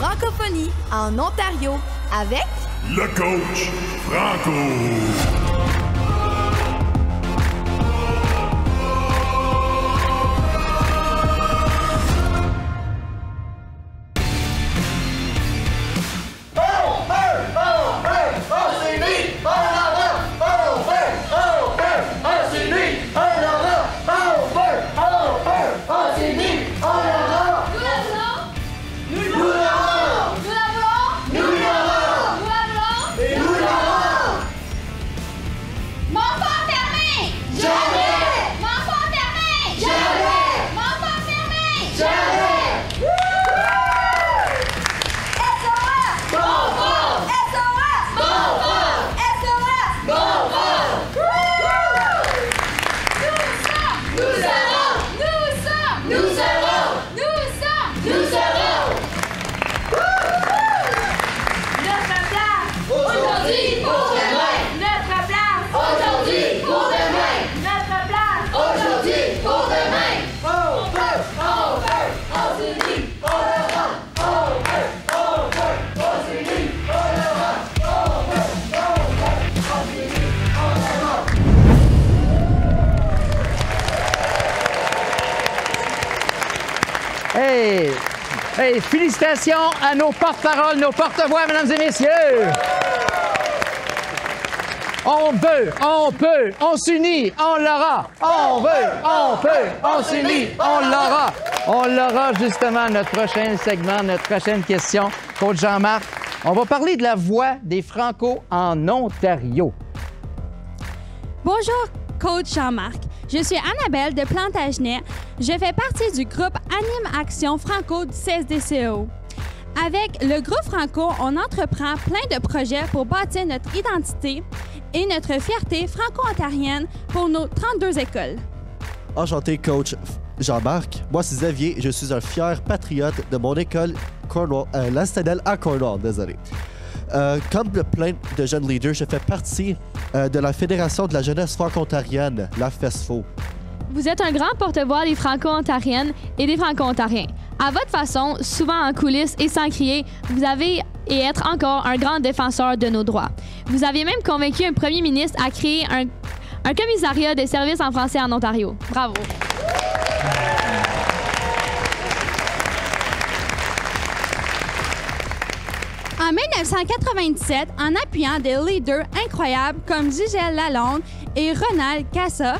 francophonie en Ontario avec le coach Franco. Hey, félicitations à nos porte-paroles, nos porte-voix, mesdames et messieurs! On veut, on peut, on s'unit, on l'aura! On veut, on peut, on s'unit, on l'aura! On l'aura justement, notre prochain segment, notre prochaine question. Coach Jean-Marc, on va parler de la voix des Franco en Ontario. Bonjour, Coach Jean-Marc. Je suis Annabelle de Plantagenet. Je fais partie du groupe Anime Action Franco du CSDCO. Avec le groupe Franco, on entreprend plein de projets pour bâtir notre identité et notre fierté franco-ontarienne pour nos 32 écoles. Enchanté, Coach Jean-Marc. Moi, c'est Xavier. Je suis un fier patriote de mon école Cornwall, l'Instadel à Cornwall, désolé. Comme plein de jeunes leaders, je fais partie de la Fédération de la jeunesse franco-ontarienne, la FESFO. Vous êtes un grand porte-voix des franco-ontariennes et des franco-ontariens. À votre façon, souvent en coulisses et sans crier, vous avez et être encore un grand défenseur de nos droits. Vous avez même convaincu un premier ministre à créer un commissariat des services en français en Ontario. Bravo! En 1997, en appuyant des leaders incroyables comme Gisèle Lalonde et Ronald Cassa,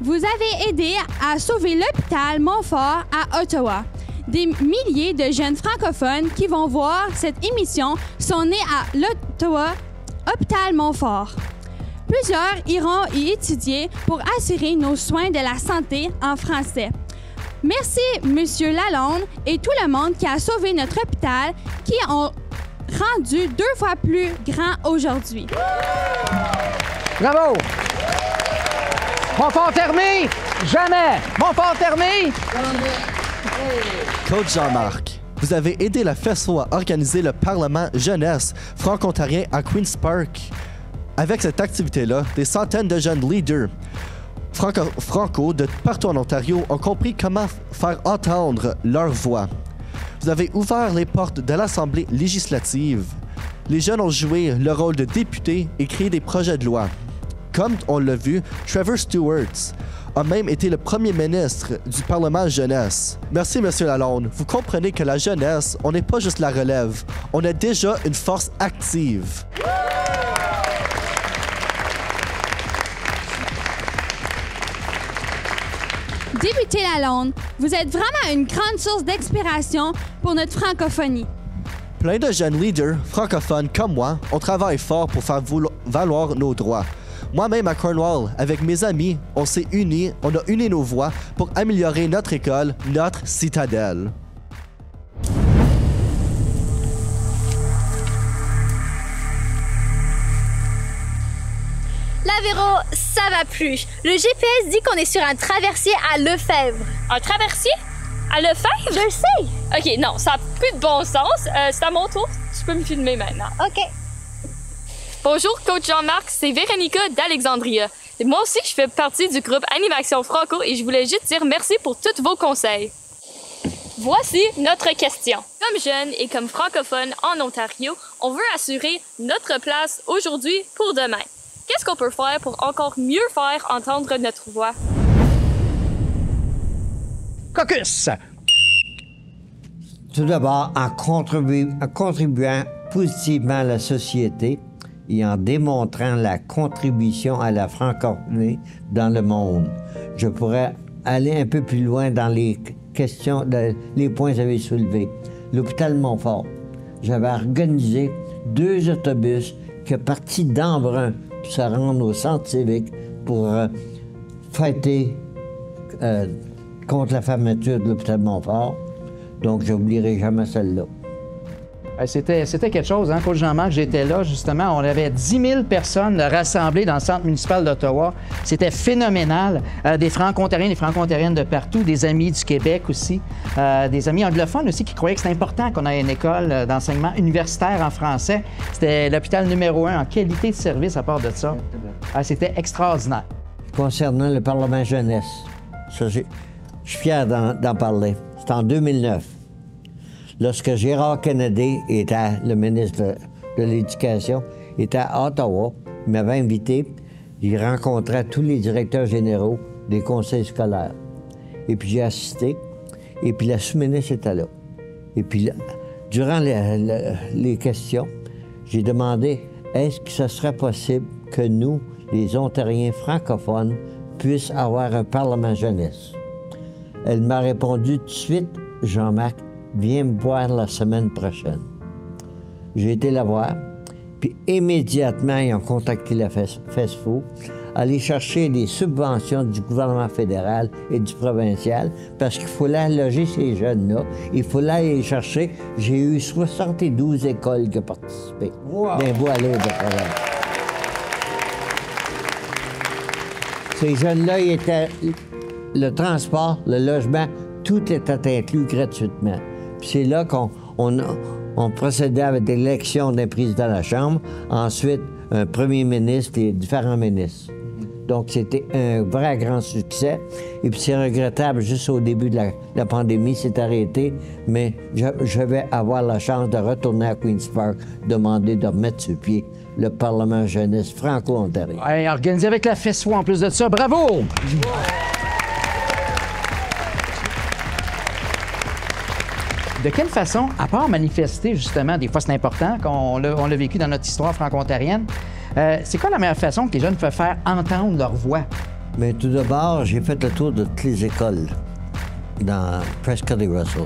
vous avez aidé à sauver l'hôpital Montfort à Ottawa. Des milliers de jeunes francophones qui vont voir cette émission sont nés à l'Ottawa Hôpital Montfort. Plusieurs iront y étudier pour assurer nos soins de la santé en français. Merci, Monsieur Lalonde et tout le monde qui a sauvé notre hôpital, qui ont rendu 2 fois plus grand aujourd'hui. Bravo! Montfort fermé! Jamais! Montfort fermé! Coach Jean-Marc, vous avez aidé la FESFO à organiser le Parlement jeunesse franco-ontarien à Queen's Park. Avec cette activité-là, des centaines de jeunes leaders franco de partout en Ontario ont compris comment faire entendre leur voix. Vous avez ouvert les portes de l'Assemblée législative. Les jeunes ont joué le rôle de députés et créé des projets de loi. Comme on l'a vu, Trevor Stewart a même été le premier ministre du Parlement jeunesse. Merci, M. Lalonde. Vous comprenez que la jeunesse, on n'est pas juste la relève. On est déjà une force active. Député Lalonde, vous êtes vraiment une grande source d'inspiration pour notre francophonie. Plein de jeunes leaders francophones comme moi, on travaille fort pour faire valoir nos droits. Moi-même à Cornwall, avec mes amis, on s'est unis, on a uni nos voix pour améliorer notre école, notre citadelle. Là, Véro, ça va plus. Le GPS dit qu'on est sur un traversier à Lefebvre. Un traversier? À Lefebvre? Je le sais. OK, non, ça n'a plus de bon sens. C'est à mon tour. Tu peux me filmer maintenant. OK. Bonjour, Coach Jean-Marc. C'est Véronica d'Alexandria. Moi aussi, je fais partie du groupe Animation Franco et je voulais juste dire merci pour tous vos conseils. Voici notre question. Comme jeunes et comme francophones en Ontario, on veut assurer notre place aujourd'hui pour demain. Qu'est-ce qu'on peut faire pour encore mieux faire entendre notre voix? Caucus! Tout d'abord, en contribuant positivement à la société et en démontrant la contribution à la francophonie dans le monde. Je pourrais aller un peu plus loin dans les questions, les points que j'avais soulevés. L'hôpital Montfort, j'avais organisé 2 autobus qui sont partis d'Embrun pour se rendre au centre civique pour fêter contre la fermeture de l'hôpital Montfort. Donc, je n'oublierai jamais celle-là. C'était quelque chose, hein, Coach Jean-Marc, j'étais là, justement. On avait 10 000 personnes rassemblées dans le centre municipal d'Ottawa. C'était phénoménal. Des Franco-Ontariens, des Franco-Ontariennes de partout, des amis du Québec aussi, des amis anglophones aussi qui croyaient que c'était important qu'on ait une école d'enseignement universitaire en français. C'était l'hôpital numéro 1 en qualité de service à part de ça. C'était extraordinaire. Concernant le Parlement jeunesse, ça, je suis fier d'en parler. C'était en 2009. Lorsque Gérard Kennedy était le ministre de l'Éducation, était à Ottawa, il m'avait invité, il rencontrait tous les directeurs généraux des conseils scolaires. Et puis j'ai assisté, et puis la sous-ministre était là. Et puis durant les questions, j'ai demandé, est-ce que ce serait possible que nous, les Ontariens francophones, puissions avoir un Parlement jeunesse? Elle m'a répondu tout de suite, Jean-Marc, viens me voir la semaine prochaine. J'ai été la voir, puis immédiatement, ils ont contacté la FESFO, aller chercher des subventions du gouvernement fédéral et du provincial, parce qu'il fallait loger ces jeunes-là. Il fallait aller les chercher. J'ai eu 72 écoles qui ont participé. Wow. D'un bout à l'autre de province. Ces jeunes-là, ils étaient... Le transport, le logement, tout était inclus gratuitement. Puis c'est là qu'on procédait avec l'élection d'un président de la Chambre, ensuite un premier ministre et différents ministres. Donc c'était un vrai grand succès. Et puis c'est regrettable, juste au début de la pandémie, c'est arrêté, mais je vais avoir la chance de retourner à Queen's Park, demander de remettre sur pied le Parlement jeunesse franco-ontarien. Ouais, organisé avec la FESFO en plus de ça. Bravo! De quelle façon, à part manifester, justement, des fois c'est important, on l'a vécu dans notre histoire franco-ontarienne, c'est quoi la meilleure façon que les jeunes peuvent faire entendre leur voix? Bien, tout d'abord, j'ai fait le tour de toutes les écoles dans Prescott et Russell.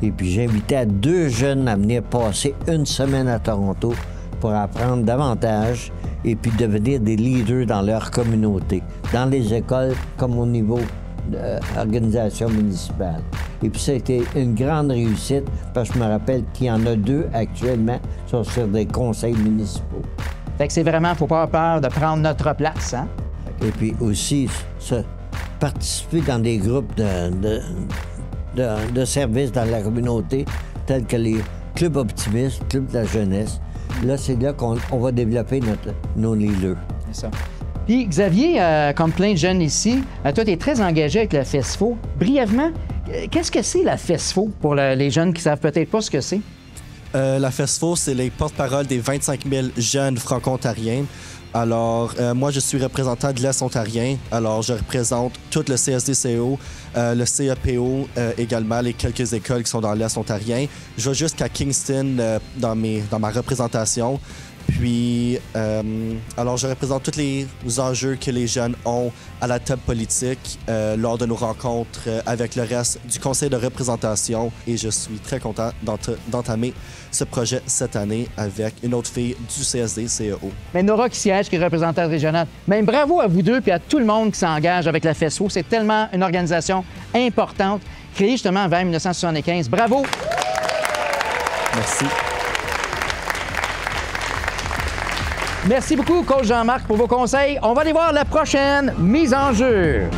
Et puis j'ai invité 2 jeunes à venir passer une semaine à Toronto pour apprendre davantage et puis devenir des leaders dans leur communauté, dans les écoles comme au niveau d'organisation municipale. Et puis ça a été une grande réussite parce que je me rappelle qu'il y en a 2 actuellement qui sont sur des conseils municipaux. Fait que c'est vraiment, faut pas avoir peur de prendre notre place, hein? Et puis aussi, participer dans des groupes de services dans la communauté, tels que les clubs optimistes, clubs de la jeunesse. Là, c'est là qu'on va développer nos leaders. C'est ça. Puis, Xavier, comme plein de jeunes ici, toi, tu es très engagé avec la FESFO. Brièvement, qu'est-ce que c'est la FESFO pour les jeunes qui ne savent peut-être pas ce que c'est? La FESFO, c'est les porte-parole des 25 000 jeunes franco-ontariens. Alors, moi, je suis représentant de l'Est ontarien. Alors, je représente tout le CSDCO, le CEPO également, les quelques écoles qui sont dans l'Est ontarien. Je vais jusqu'à Kingston dans ma représentation. Puis, alors, je représente tous les enjeux que les jeunes ont à la table politique lors de nos rencontres avec le reste du conseil de représentation. Et je suis très content d'entamer ce projet cette année avec une autre fille du CSD-CEO. Mais Nora qui siège, qui est représentante régionale. Mais bravo à vous deux puis à tout le monde qui s'engage avec la FESFO. C'est tellement une organisation importante, créée justement vers 1975. Bravo! Merci. Merci beaucoup, Coach Jean-Marc, pour vos conseils. On va aller voir la prochaine mise en jeu.